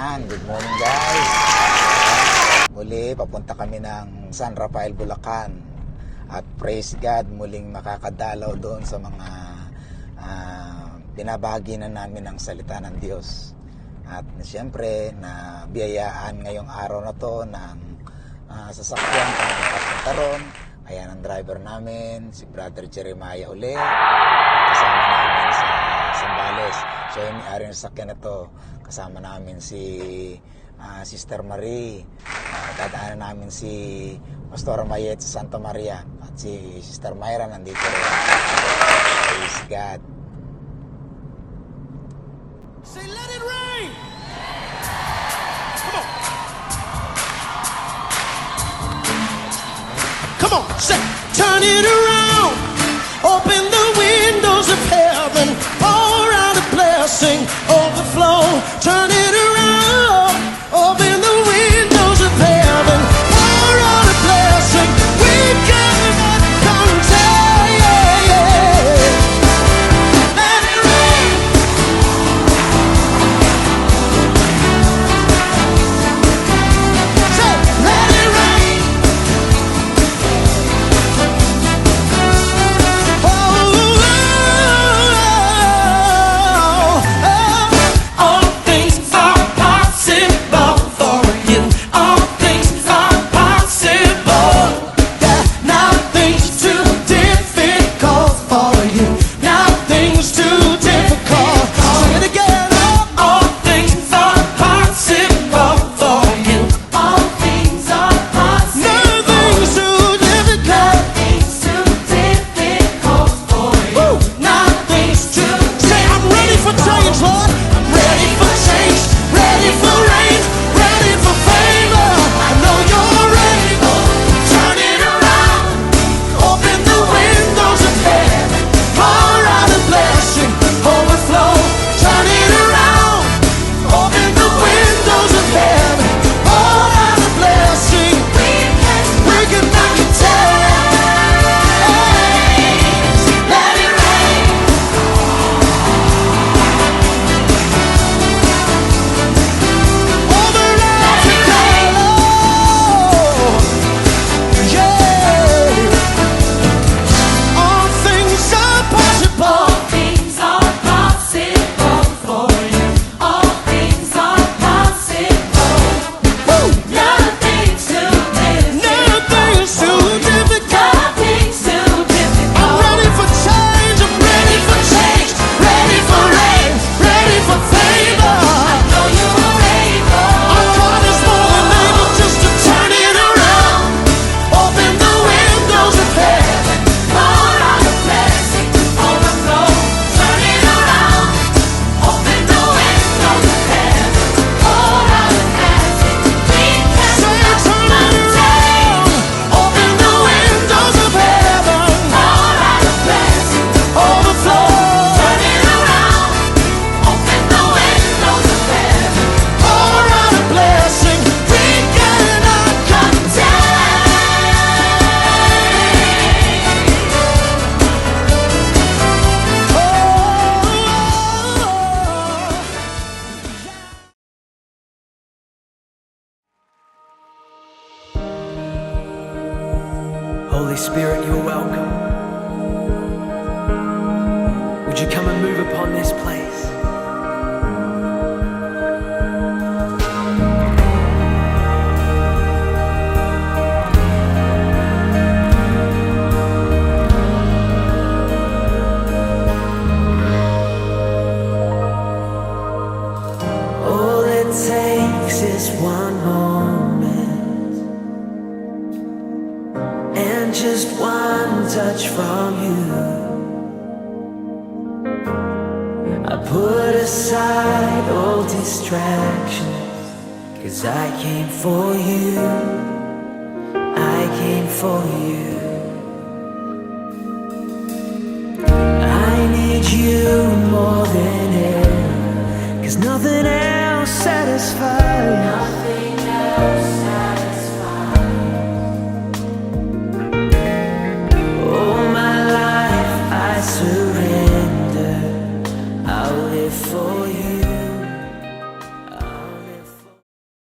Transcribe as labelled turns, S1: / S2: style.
S1: Yan, good morning guys. Muli, papunta kami ng San Rafael, Bulacan. At praise God, muling makakadalaw doon sa mga binabahagi na namin ng salita ng Diyos. At siyempre, na biyayaan ngayong araw na to ng sasakyan para makapunta ron. Ayan ang driver namin, si Brother Jeremiah uli. Kasama namin sa Zambales. Siya yung may-ari ng sasakyan na to. Kasama namin si Sister Marie. Dadaanan namin si Pastor Mayet sa Santa Maria. At si Sister Myra nandito rin. Praise God.
S2: Say, let it rain! Come on. Come on, say, turn it around. Open the windows of heaven. Pour out a blessing, overflow. Turn it around. Open the windows of heaven. Pour out a blessing. We cannot contain. Let it rain. Say, let it rain. All things are possible for you. All things are possible. Yeah, nothing's too difficult for you. Nothing's too difficult. Sing it again. All things are possible for you. All things are possible. Nothing's too difficult. Nothing's too difficult for you. Nothing's too. Say, I'm ready for change, Lord. I'm ready for change. Ready for rain. Ready for favor. I know you're able. Turn it around. Open the windows of heaven. Pour out a blessing. Overflow. Turn it around. Open the windows of heaven. Pour out a blessing. We can knock it down. Let it rain. Over Africa. Yeah. All things are possible.
S3: All things are possible for you. All things are possible.
S2: Woo.
S3: Nothing's too difficult.
S2: Nothing's too difficult.
S3: Nothing's too difficult.
S2: I'm ready for change. I'm ready for change. Ready for rain. Ready for favor.
S3: I know you're able.
S2: Our God is more than able just to turn it around. Open the windows of heaven.
S3: Pour out a blessing, overflow. Turn it around. Open the windows of heaven. Pour out a blessing. We
S2: Say,
S3: cannot
S2: turn it
S3: contain.
S2: around. Open the windows of heaven.
S3: Pour out a blessing,
S2: Overflow.
S3: turn it around. Open the windows of heaven.
S2: Pour out a blessing. We cannot contain.
S4: Holy Spirit, you're welcome. Would you come and move upon this place? All it takes is one moment and just one touch from you. I put aside all distractions, 'cause I came for you. I came for you. I need you more than ever, 'cause nothing else satisfies.